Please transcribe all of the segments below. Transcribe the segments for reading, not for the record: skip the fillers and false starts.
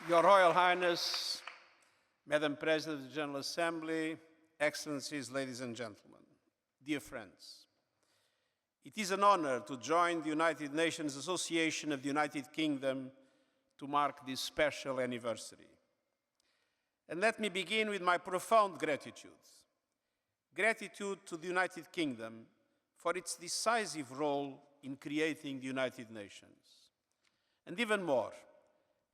Your Royal Highness, Madam President of the General Assembly, Excellencies, ladies and gentlemen, dear friends, it is an honor to join the United Nations Association of the United Kingdom to mark this special anniversary. And let me begin with my profound gratitude. Gratitude to the United Kingdom for its decisive role in creating the United Nations. And even more,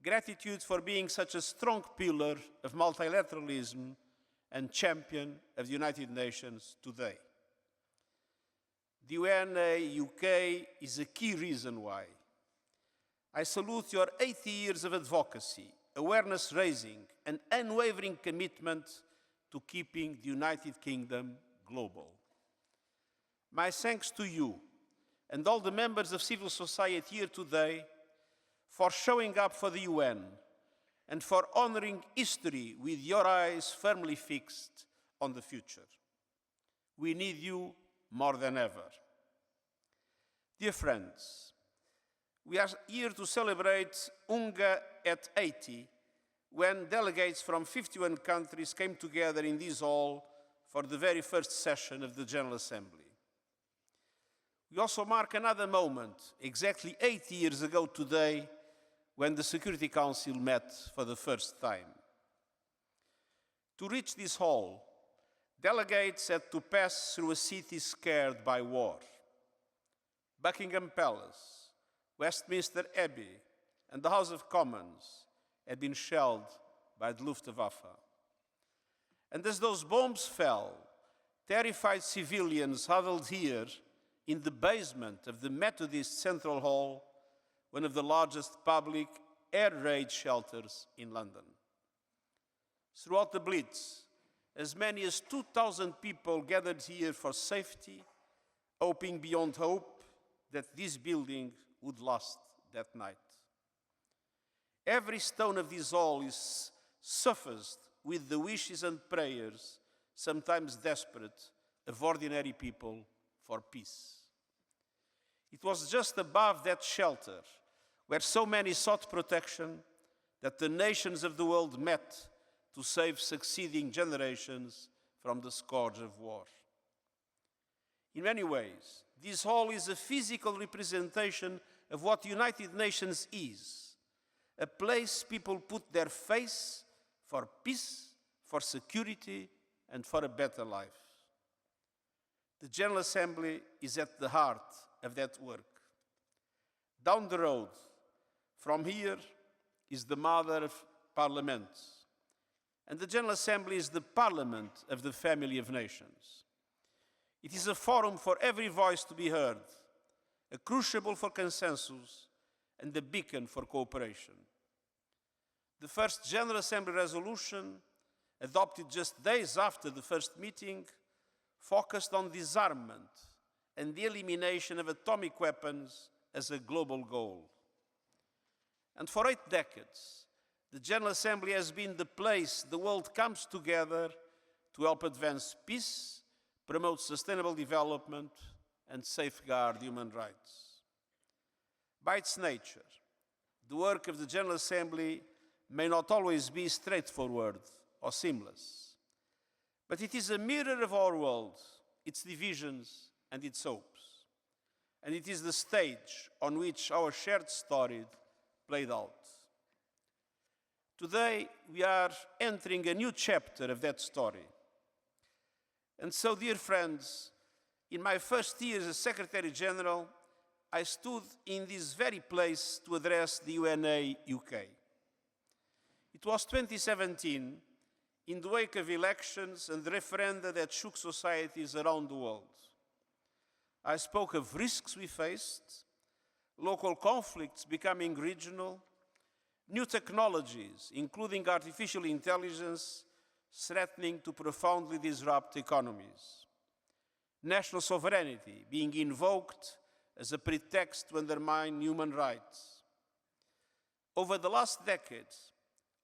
gratitude for being such a strong pillar of multilateralism and champion of the United Nations today. The UNA UK is a key reason why. I salute your 80 years of advocacy, awareness raising, and unwavering commitment to keeping the United Kingdom global. My thanks to you and all the members of civil society here today for showing up for the UN and for honoring history with your eyes firmly fixed on the future. We need you more than ever. Dear friends, we are here to celebrate UNGA at 80, when delegates from 51 countries came together in this hall for the very first session of the General Assembly. We also mark another moment, exactly 80 years ago today, when the Security Council met for the first time. To reach this hall, delegates had to pass through a city scarred by war. Buckingham Palace, Westminster Abbey, and the House of Commons had been shelled by the Luftwaffe. And as those bombs fell, terrified civilians huddled here in the basement of the Methodist Central Hall, one of the largest public air raid shelters in London. Throughout the Blitz, as many as 2,000 people gathered here for safety, hoping beyond hope that this building would last that night. Every stone of this hall is suffused with the wishes and prayers, sometimes desperate, of ordinary people for peace. It was just above that shelter, where so many sought protection, that the nations of the world met to save succeeding generations from the scourge of war. In many ways, this hall is a physical representation of what the United Nations is, a place people put their face for peace, for security, and for a better life. The General Assembly is at the heart of that work. Down the road, from here, is the mother of parliaments, and the General Assembly is the parliament of the family of nations. It is a forum for every voice to be heard, a crucible for consensus, and a beacon for cooperation. The first General Assembly resolution, adopted just days after the first meeting, focused on disarmament and the elimination of atomic weapons as a global goal. And for 8 decades, the General Assembly has been the place the world comes together to help advance peace, promote sustainable development, and safeguard human rights. By its nature, the work of the General Assembly may not always be straightforward or seamless, but it is a mirror of our world, its divisions and its hopes, and it is the stage on which our shared story played out. Today, we are entering a new chapter of that story. And so, dear friends, in my first year as Secretary General, I stood in this very place to address the UNA UK. It was 2017, in the wake of elections and referenda that shook societies around the world. I spoke of risks we faced, local conflicts becoming regional, new technologies, including artificial intelligence, threatening to profoundly disrupt economies, national sovereignty being invoked as a pretext to undermine human rights. Over the last decade,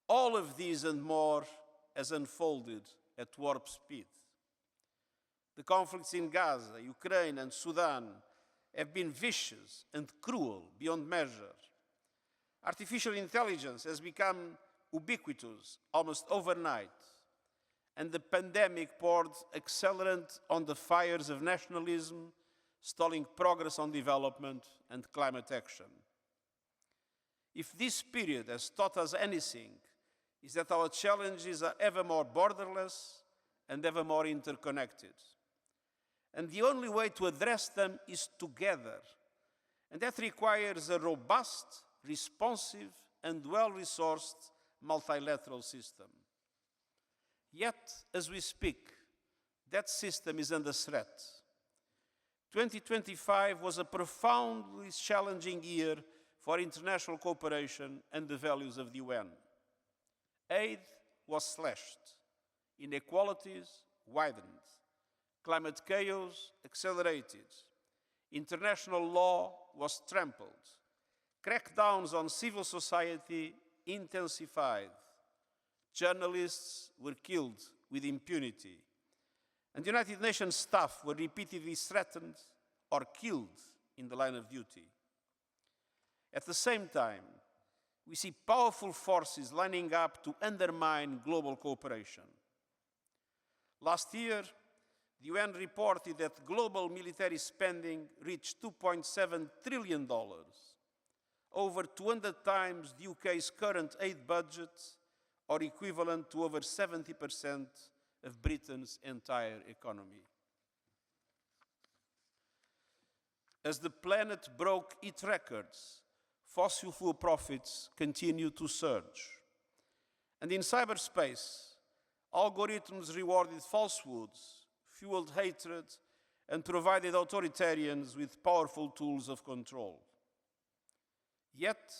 all of these and more has unfolded at warp speed. The conflicts in Gaza, Ukraine, and Sudan have been vicious and cruel beyond measure. Artificial intelligence has become ubiquitous almost overnight, and the pandemic poured accelerant on the fires of nationalism, stalling progress on development and climate action. If this period has taught us anything, is that our challenges are ever more borderless and ever more interconnected. And the only way to address them is together. And that requires a robust, responsive, and well-resourced multilateral system. Yet, as we speak, that system is under threat. 2025 was a profoundly challenging year for international cooperation and the values of the UN. Aid was slashed, inequalities widened, climate chaos accelerated, international law was trampled, crackdowns on civil society intensified, journalists were killed with impunity, and United Nations staff were repeatedly threatened or killed in the line of duty. At the same time, we see powerful forces lining up to undermine global cooperation. Last year, the UN reported that global military spending reached $2.7 trillion, over 200 times the UK's current aid budget, or equivalent to over 70% of Britain's entire economy. As the planet broke its records, fossil fuel profits continue to surge. And in cyberspace, algorithms rewarded falsehoods, fueled hatred, and provided authoritarians with powerful tools of control. Yet,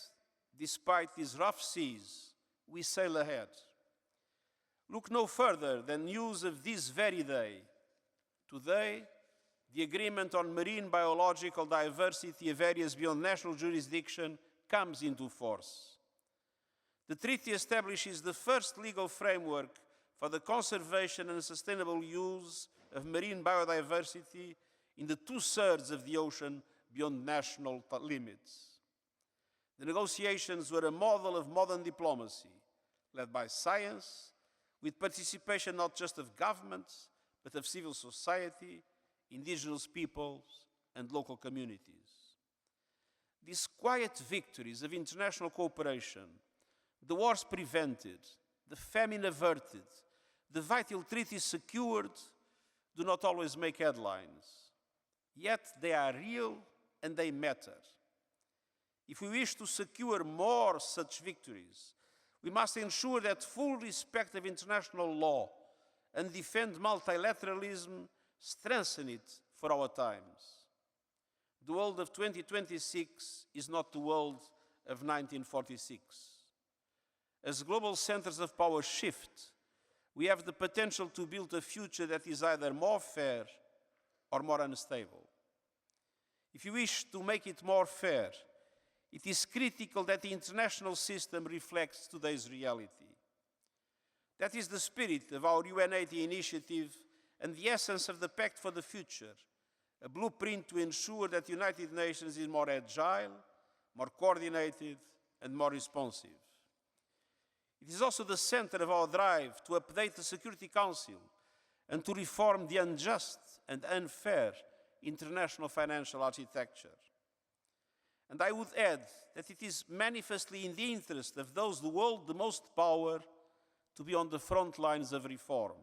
despite these rough seas, we sail ahead. Look no further than news of this very day. Today, the agreement on marine biological diversity of areas beyond national jurisdiction comes into force. The treaty establishes the first legal framework for the conservation and sustainable use of marine biodiversity in the 2/3 of the ocean beyond national limits. The negotiations were a model of modern diplomacy, led by science, with participation not just of governments, but of civil society, indigenous peoples, and local communities. These quiet victories of international cooperation, the wars prevented, the famine averted, the vital treaties secured, do not always make headlines. Yet they are real and they matter. If we wish to secure more such victories, we must ensure that full respect of international law and defend multilateralism strengthen it for our times. The world of 2026 is not the world of 1946. As global centers of power shift, we have the potential to build a future that is either more fair or more unstable. If you wish to make it more fair, it is critical that the international system reflects today's reality. That is the spirit of our UN80 initiative and the essence of the Pact for the Future, a blueprint to ensure that the United Nations is more agile, more coordinated, and more responsive. It is also the center of our drive to update the Security Council and to reform the unjust and unfair international financial architecture. And I would add that it is manifestly in the interest of those who hold the most power to be on the front lines of reform.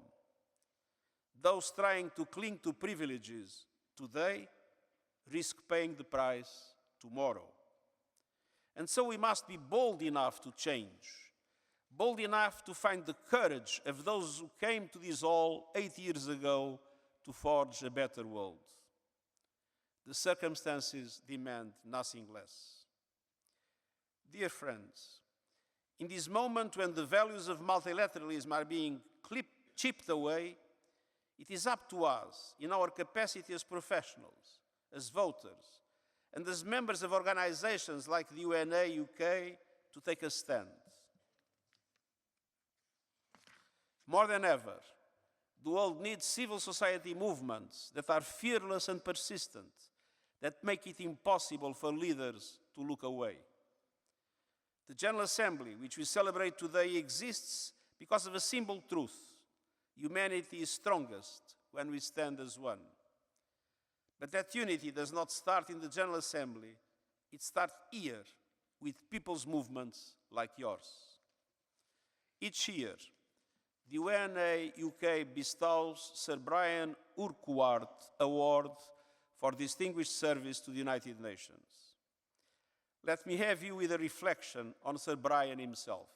Those trying to cling to privileges today risk paying the price tomorrow. And so we must be bold enough to change, bold enough to find the courage of those who came to this hall 8 years ago to forge a better world. The circumstances demand nothing less. Dear friends, in this moment when the values of multilateralism are being chipped away, it is up to us, in our capacity as professionals, as voters, and as members of organizations like the UNA UK, to take a stand. More than ever, the world needs civil society movements that are fearless and persistent, that make it impossible for leaders to look away. The General Assembly, which we celebrate today, exists because of a simple truth. Humanity is strongest when we stand as one. But that unity does not start in the General Assembly. It starts here with people's movements like yours. Each year, the UNA UK bestows Sir Brian Urquhart Award for distinguished service to the United Nations. Let me have you with a reflection on Sir Brian himself.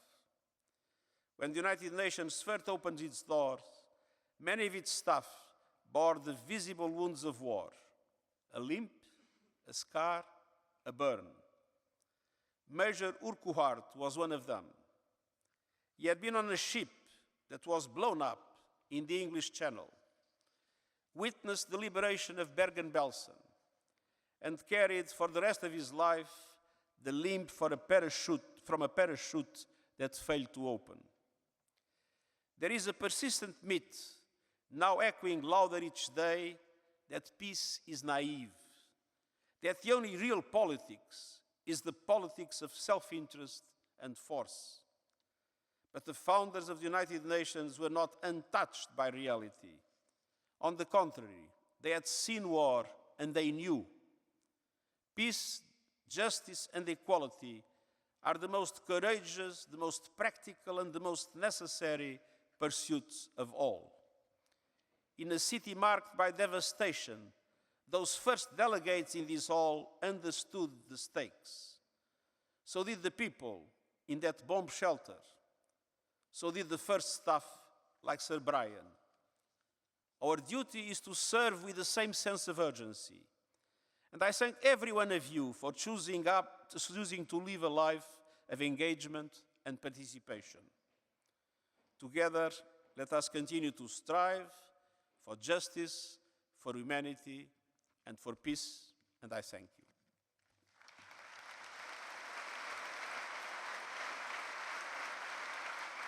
When the United Nations first opened its doors, many of its staff bore the visible wounds of war, a limp, a scar, a burn. Major Urquhart was one of them. He had been on a ship that was blown up in the English Channel, witnessed the liberation of Bergen-Belsen, and carried for the rest of his life the limb from a parachute that failed to open. There is a persistent myth, now echoing louder each day, that peace is naive, that the only real politics is the politics of self-interest and force. But the founders of the United Nations were not untouched by reality. On the contrary, they had seen war and they knew. Peace, justice, and equality are the most courageous, the most practical, and the most necessary pursuits of all. In a city marked by devastation, those first delegates in this hall understood the stakes. So did the people in that bomb shelter. So did the first staff like Sir Brian. Our duty is to serve with the same sense of urgency. And I thank every one of you for choosing to live a life of engagement and participation. Together, let us continue to strive for justice, for humanity, and for peace, and I thank you.